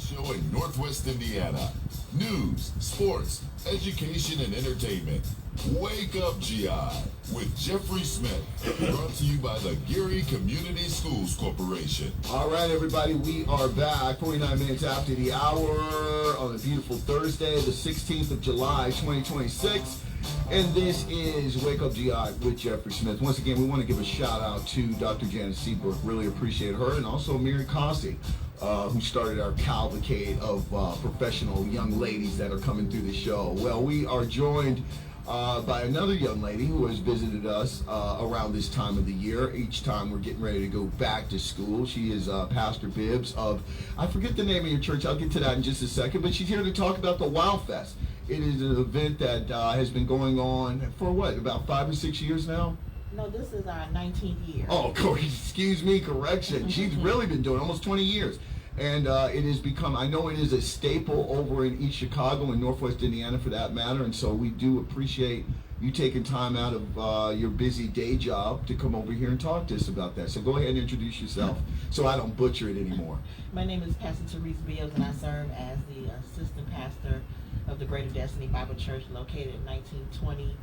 show in Northwest Indiana. News, sports, education, and entertainment. Wake Up GI with Jeffrey Smith. Brought to you by the Geary Community Schools Corporation. All right, everybody, we are back 49 minutes after the hour on a beautiful Thursday, the 16th of July, 2026. And this is Wake Up GI with Jeffrey Smith. Once again, we want to give a shout out to Dr. Janice Seabrook. Really appreciate her. And also Mary Cossey, who started our cavalcade of professional young ladies that are coming through the show. Well, we are joined by another young lady who has visited us around this time of the year. Each time we're getting ready to go back to school. She is Pastor Bibbs of, I forget the name of your church, I'll get to that in just a second, but she's here to talk about the W.O.W Fest. It is an event that has been going on for what, about 5 or 6 years now? No, this is our 19th year. Oh, excuse me, correction. She's really been doing it almost 20 years. And it has become, I know it is a staple over in East Chicago and Northwest Indiana for that matter. And so we do appreciate you taking time out of your busy day job to come over here and talk to us about that. So go ahead and introduce yourself so I don't butcher it anymore. My name is Pastor Therese Bibbs, and I serve as the assistant pastor of the Greater Destiny Bible Church located at 1920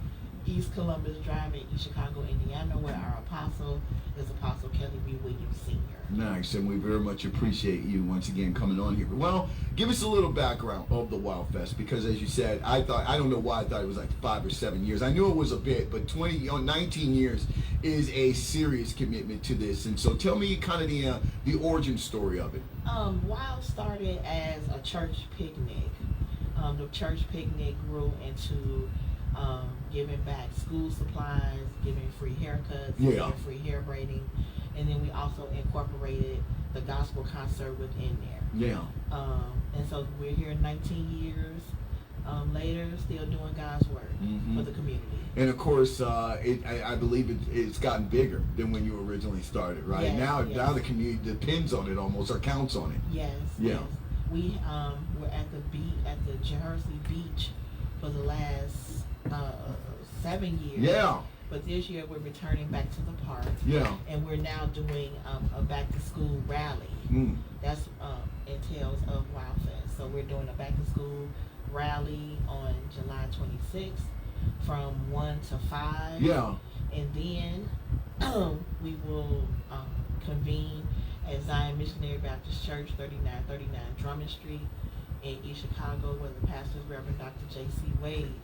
East Columbus Drive in East Chicago, Indiana, where our apostle is Apostle Kelly B. Williams Sr. Nice, and we very much appreciate you once again coming on here. Well, give us a little background of the W.O.W Fest, because as you said, I don't know why I thought it was like 5 or 7 years. I knew it was a bit, but 19 years is a serious commitment to this. And so tell me kind of the origin story of it. W.O.W started as a church picnic. The church picnic grew into giving back school supplies, giving free haircuts, giving free hair braiding, and then we also incorporated the gospel concert within there. Yeah. And so we're here 19 years later, still doing God's work for the community. And of course, I believe it's gotten bigger than when you originally started, right? Yes, now the community depends on it almost, or counts on it. Yes. Yeah. Yes. We were at the Jersey Beach for the last 7 years. Yeah. But this year we're returning back to the park. Yeah. And we're now doing a back to school rally. That's entails of W.O.W Fest. So we're doing a back to school rally on July 26th from 1 to 5. Yeah. And then we will convene at Zion Missionary Baptist Church, 3939 Drummond Street in East Chicago, where the pastor is Reverend Dr. J.C. Wade.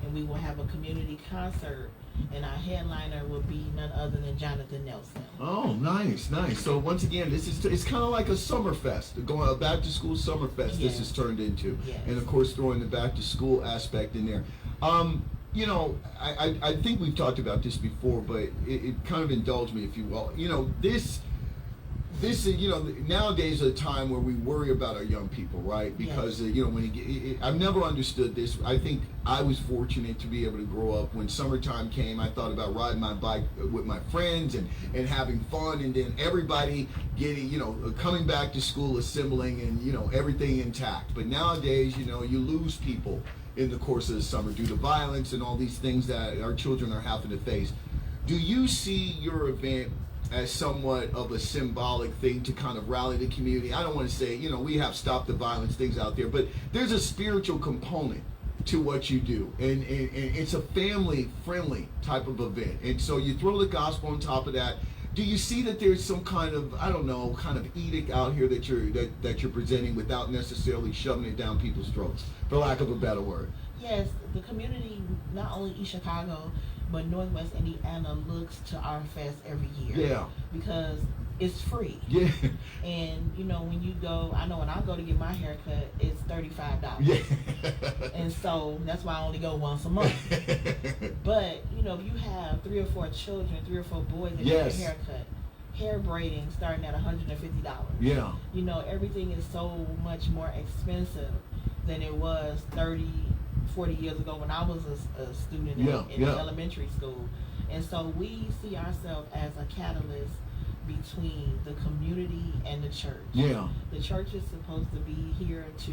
And we will have a community concert, and our headliner will be none other than Jonathan Nelson. Oh, nice. So once again, it's kind of like a summer fest, a back to school summer fest. Yes. This has turned into, Yes. And of course throwing the back to school aspect in there. You know, I think we've talked about this before, but it kind of indulge me, if you will. You know, this is, you know, nowadays is a time where we worry about our young people, right? Because, you know, I've never understood this. I think I was fortunate to be able to grow up when summertime came. I thought about riding my bike with my friends and having fun, and then everybody getting, you know, coming back to school, assembling, and, you know, everything intact. But nowadays, you know, you lose people in the course of the summer due to violence and all these things that our children are having to face. Do you see your event as somewhat of a symbolic thing to kind of rally the community? I don't want to say, you know, we have Stop the Violence things out there, but there's a spiritual component to what you do, and it's a family-friendly type of event, and so you throw the gospel on top of that. Do you see that there's some kind of, I don't know, kind of edict out here that you're presenting without necessarily shoving it down people's throats, for lack of a better word? Yes, the community, not only East Chicago, but Northwest Indiana, looks to our fest every year. Yeah. Because it's free. Yeah. And, you know, when you go, I know when I go to get my hair cut, it's $35. Yeah. And so that's why I only go once a month. But, you know, if you have 3 or 4 children, 3 or 4 boys that get a haircut, hair braiding starting at $150. Yeah. You know, everything is so much more expensive than it was 30, 40 years ago when I was a student in elementary school. And so we see ourselves as a catalyst between the community and the church. Yeah. The church is supposed to be here to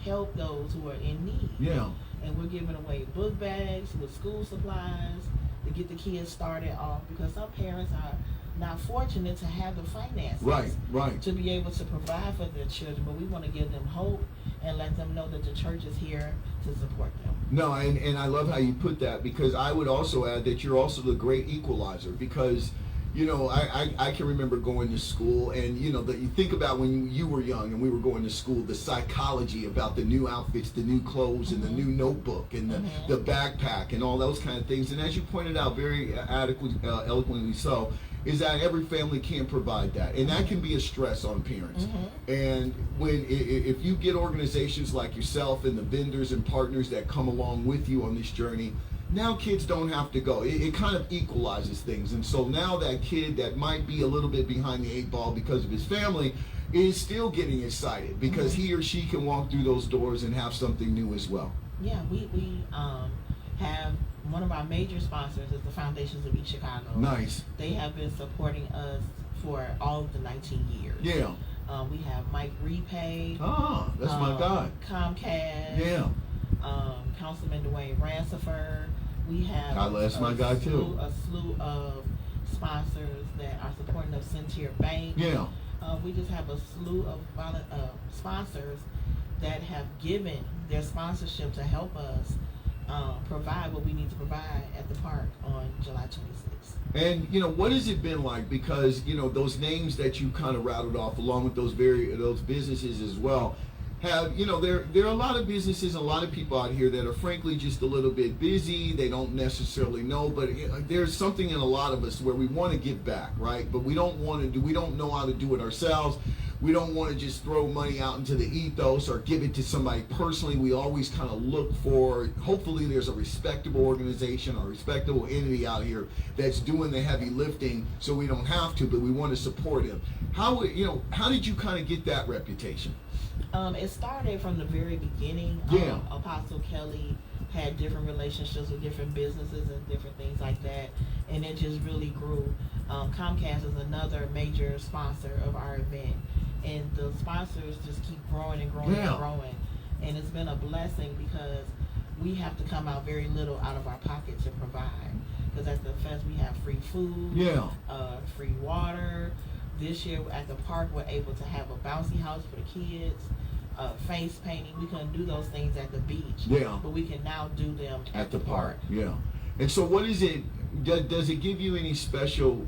help those who are in need. Yeah. And we're giving away book bags with school supplies to get the kids started off, because some parents are not fortunate to have the finances Right. to be able to provide for their children, but we want to give them hope and let them know that the church is here to support them. No, and I love how you put that, because I would also add that you're also the great equalizer, because I can remember going to school, and that you think about when you were young and we were going to school, the psychology about the new outfits, the new clothes, and the new notebook, and the backpack, and all those kind of things. And as you pointed out very eloquently so, is that every family can't provide that, and that can be a stress on parents. And if you get organizations like yourself and the vendors and partners that come along with you on this journey, now kids don't have to go. It kind of equalizes things. And so now that kid that might be a little bit behind the 8 ball because of his family is still getting excited, because he or she can walk through those doors and have something new as well. Yeah, we have one of our major sponsors is the Foundations of East Chicago. Nice. They have been supporting us for all of the 19 years. Yeah. We have Mike Repay. Ah, that's my guy. Comcast. Yeah. Councilman Dwayne Rancifer. We have that's my guy too. A slew of sponsors that are supporting us. Centier Bank. Yeah. We just have a slew of sponsors that have given their sponsorship to help us provide what we need to provide at the park on July 26th. And what has it been like? Because those names that you kind of rattled off, along with those businesses as well, have there are a lot of businesses, a lot of people out here that are frankly just a little bit busy. They don't necessarily know, but there's something in a lot of us where we want to give back, right? But we don't know how to do it ourselves. We don't want to just throw money out into the ethos or give it to somebody personally. We always kind of look for, hopefully there's a respectable organization or a respectable entity out here that's doing the heavy lifting, so we don't have to, but we want to support him. How did you kind of get that reputation? It started from the very beginning. Yeah. Apostle Kelly had different relationships with different businesses and different things like that, and it just really grew. Comcast is another major sponsor of our event, and the sponsors just keep growing and growing and growing, and it's been a blessing because we have to come out very little out of our pocket to provide, because at the fest we have free food, free water. This year at the park we're able to have a bouncy house for the kids, face painting. We couldn't do those things at the beach, but we can now do them at the park. Yeah. And so what is it, does it give you any special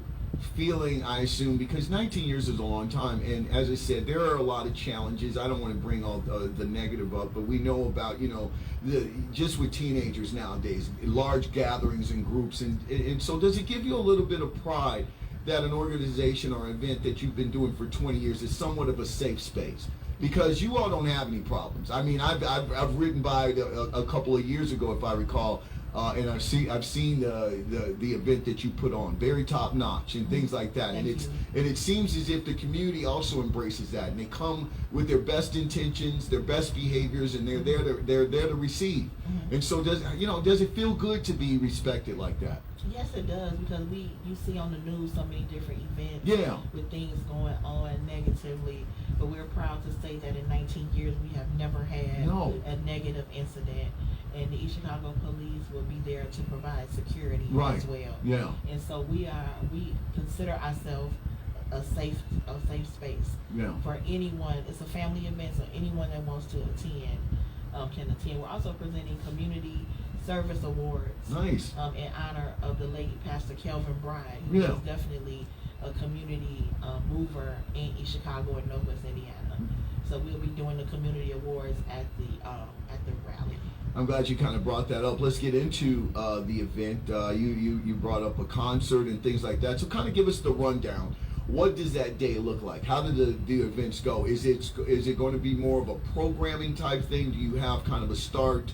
feeling, I assume, because 19 years is a long time, and as I said, there are a lot of challenges. I don't want to bring all the negative up, but we know about just with teenagers nowadays, large gatherings and groups, and so does it give you a little bit of pride that an organization or event that you've been doing for 20 years is somewhat of a safe space? Because you all don't have any problems. I mean, I've ridden by a couple of years ago, if I recall, and I've seen the event that you put on, very top notch and things like that. And it seems as if the community also embraces that, and they come with their best intentions, their best behaviors, and they're there to receive. And so does it feel good to be respected like that? Yes, it does, because you see on the news so many different events with things going on negatively, but we're proud to say that in 19 years we have never had a negative incident, and the East Chicago Police will be there to provide security as well. Yeah. And so we consider ourselves a safe space for anyone. It's a family event, so anyone that wants to attend can attend. We're also presenting community service awards. Nice. In honor of the late Pastor Kelvin Bride, who is definitely a community mover in East Chicago and Northwest Indiana. So we'll be doing the community awards at the rally. I'm glad you kind of brought that up. Let's get into the event. You brought up a concert and things like that. So kind of give us the rundown. What does that day look like? How do the events go? Is it going to be more of a programming type thing? Do you have kind of a start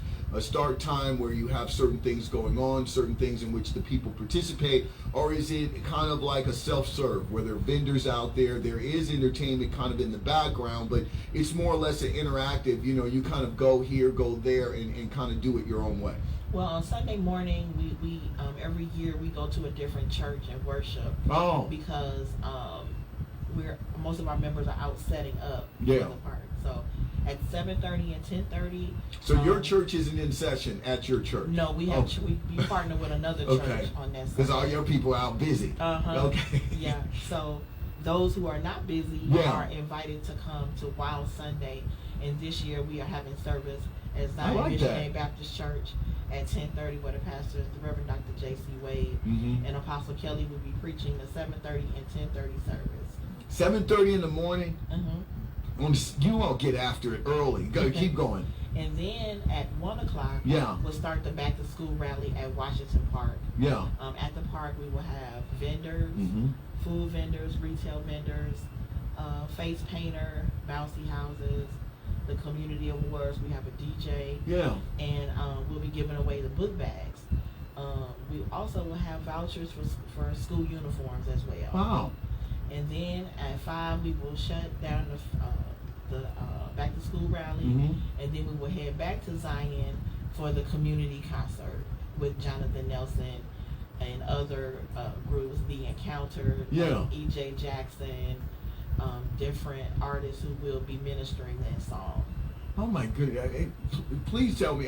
time where you have certain things going on, certain things in which the people participate, or is it kind of like a self-serve where there are vendors out there, there is entertainment kind of in the background, but it's more or less an interactive, you kind of go here, go there, and kind of do it your own way? Well, on Sunday morning, we every year we go to a different church and worship. Because most of our members are out setting up in the park. So at 7:30 and 10:30. So your church isn't in session at your church? No, we have we partner with another church on that Sunday. Because all your people are out busy. Okay. Yeah. So those who are not busy are invited to come to Wild Sunday. And this year we are having service at Zion Missionary Baptist Church at 10:30, where the pastor is the Reverend Dr. J.C. Wade, and Apostle Kelly will be preaching the 7:30 and 10:30 service. 7:30 in the morning. You all get after it early. Go, keep going. And then at 1 o'clock, we'll start the back to school rally at Washington Park. At the park, we will have vendors, food vendors, retail vendors, face painter, bouncy houses, the community awards. We have a DJ. And we'll be giving away the book bags. We also will have vouchers for school uniforms as well. Wow. And then at 5, we will shut down the back to school rally, and then we will head back to Zion for the community concert with Jonathan Nelson and other groups, The Encounter, E.J. Jackson, different artists who will be ministering that song. Oh my goodness! Please tell me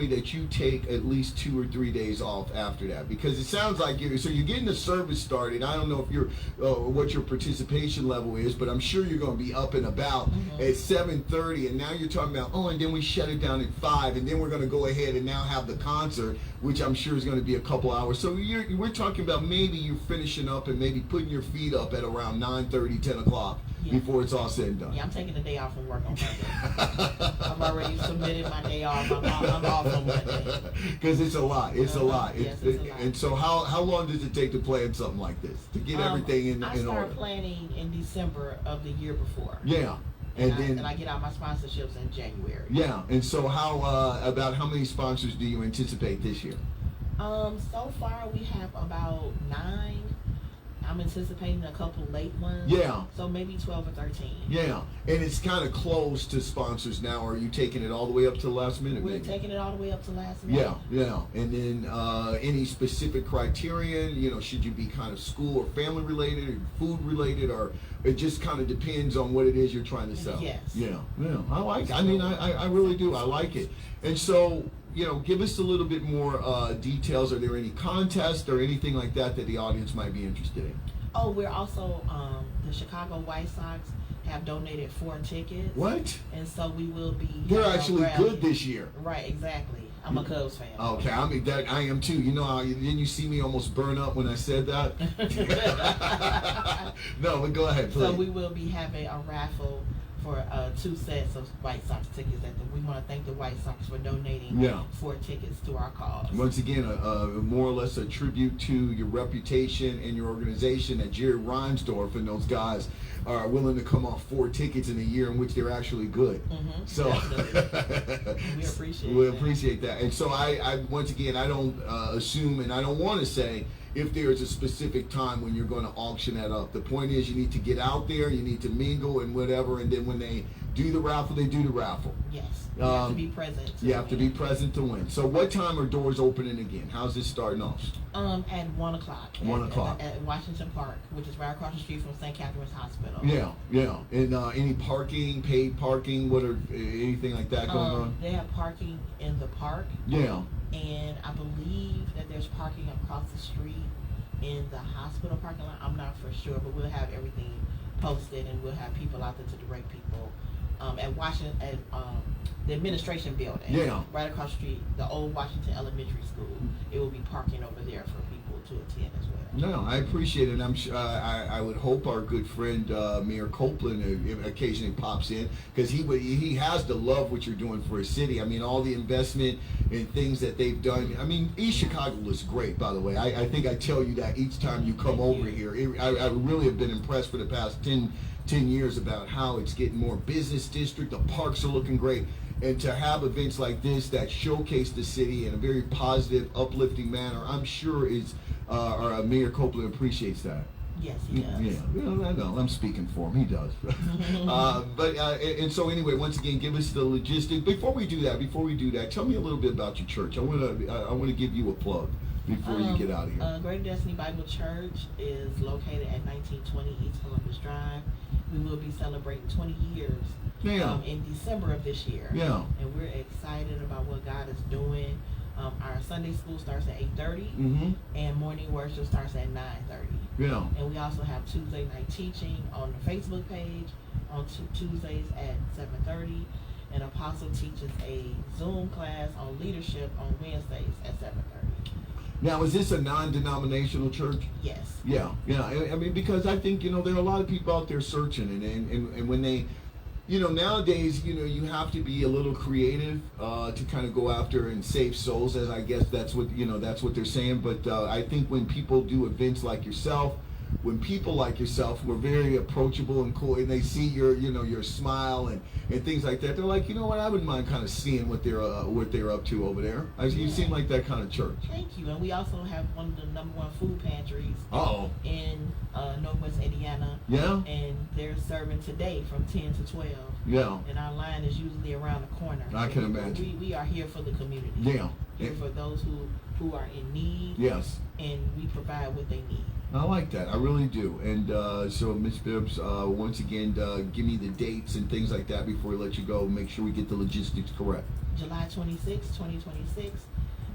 that you take at least 2 or 3 days off after that, because it sounds like you're getting the service started. I don't know if you're what your participation level is, but I'm sure you're going to be up and about at 7:30, and now you're talking about and then we shut it down at 5, and then we're going to go ahead and now have the concert, which I'm sure is going to be a couple hours. So we're talking about maybe you're finishing up and maybe putting your feet up at around 9:30, 10 o'clock. Before it's all said and done. Yeah, I'm taking the day off from work on Monday. I've already submitted my day off. I'm off on Monday. Because it's a lot. It's a lot. Yes, it's a lot. And so how long does it take to plan something like this? To get everything in order? I started planning in December of the year before. And I get out my sponsorships in January. And so about how many sponsors do you anticipate this year? So far we have about 9. I'm anticipating a couple late ones. So maybe 12 or 13. And it's kind of close to sponsors now. Are you taking it all the way up to the last minute? We're taking it all the way up to last minute. And then any specific criterion? Should you be kind of school or family related or food related, or it just kind of depends on what it is you're trying to sell? I like it. I mean, I really do. I like it. And so, give us a little bit more details. Are there any contests or anything like that the audience might be interested in? Oh, we're also, the Chicago White Sox have donated 4 tickets. What? And so we will be... They're actually good this year. Right, exactly. I'm a Cubs fan. Okay, I am too. Didn't you see me almost burn up when I said that? No, but go ahead, please. So we will be having a raffle for 2 sets of White Sox tickets. We want to thank the White Sox for donating 4 tickets to our cause. Once again, more or less a tribute to your reputation and your organization, that Jerry Reinsdorf and those guys are willing to come off 4 tickets in a year in which they're actually good. So we appreciate that. And so I once again, I don't assume, and I don't want to say if there is a specific time when you're going to auction that up. The point is, you need to get out there, you need to mingle and whatever, and then when they do the raffle, they do the raffle. Yes. You have to be present. You have to be present to win. So what time are doors opening again? How's this starting off? At 1 o'clock. 1 o'clock. At Washington Park, which is right across the street from St. Catherine's Hospital. And any parking, paid parking, anything like that going on? They have parking in the park. And I believe that there's parking across the street in the hospital parking lot. I'm not for sure, but we'll have everything posted, and we'll have people out there to direct people. At Washington, at the administration building, right across the street, the old Washington Elementary School. It will be parking over there for people to attend as well. No, I appreciate it. I'm sure, I would hope our good friend Mayor Copeland occasionally pops in, because he has to love what you're doing for his city. I mean, all the investment and things that they've done. I mean, East Chicago looks great, by the way. I think I tell you that each time you come over here. I really have been impressed for the past 10 years about how it's getting more business district. The parks are looking great. And to have events like this that showcase the city in a very positive, uplifting manner, I'm sure our Mayor Copeland appreciates that. Yes, he does. I know. I'm speaking for him. He does. And so anyway, once again, give us the logistics. Before we do that, tell me a little bit about your church. I want to give you a plug before you get out of here. Greater Destiny Bible Church is located at 1920 East Columbus Drive we will be celebrating 20 years Yeah. in December of this year. Yeah. And we're excited about what God is doing. Our Sunday school starts at 8:30, Mm-hmm. and morning worship starts at 9:30. Yeah. And we also have Tuesday night teaching on the Facebook page on Tuesdays at 7:30. And Apostle teaches a Zoom class on leadership on Wednesdays at 7:30. Now, is this a non-denominational church? Yes. Yeah, yeah. I mean, because I think, there are a lot of people out there searching, and when they, nowadays, you have to be a little creative to kind of go after and save souls, as I guess that's what they're saying. But I think when people do events like yourself, when people like yourself who are very approachable and cool, and they see your smile and things like that, they're like, you know what, I wouldn't mind kind of seeing what they're up to over there. You seem like that kind of church. Thank you. And we also have one of the #1 food pantries in Northwest Indiana. Yeah. And they're serving today from 10 to 12. Yeah. And our line is usually around the corner. I can imagine. We are here for the community. Yeah. Here for those who are in need. Yes. And we provide what they need. I like that. I really do. And so, Ms. Bibbs, once again, give me the dates and things like that before we let you go. Make sure we get the logistics correct. July 26, 2026,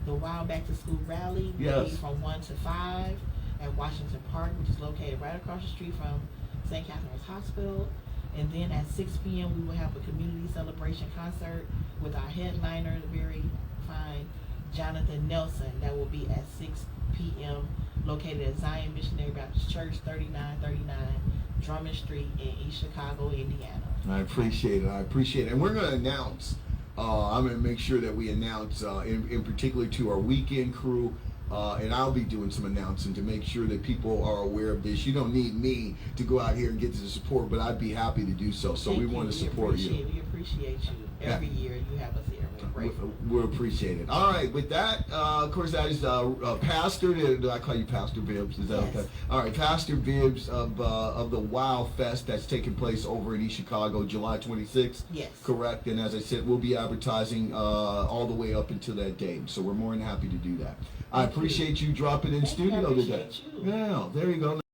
the Wild Back to School Rally will be from 1 to 5 at Washington Park, which is located right across the street from St. Catherine's Hospital. And then at 6 p.m. we will have a community celebration concert with our headliner, the very fine Jonathan Nelson. That will be at 6 p.m. located at Zion Missionary Baptist Church, 3939 Drummond Street in East Chicago, Indiana. I appreciate it. And we're going to announce, I'm going to make sure that we announce, in particular to our weekend crew, and I'll be doing some announcing to make sure that people are aware of this. You don't need me to go out here and get the support, but I'd be happy to do so. So we want to support you. We appreciate you. Every year you have us here. We're grateful. We'll appreciate it. All right, with that, of course, that is Pastor. Do I call you Pastor Bibbs? Is that okay? All right, Pastor Bibbs of the WOW Fest that's taking place over in East Chicago, July 26th. Yes. Correct. And as I said, we'll be advertising all the way up until that date. So we're more than happy to do that. I appreciate you dropping in studio today. I appreciate you. Yeah, there you go.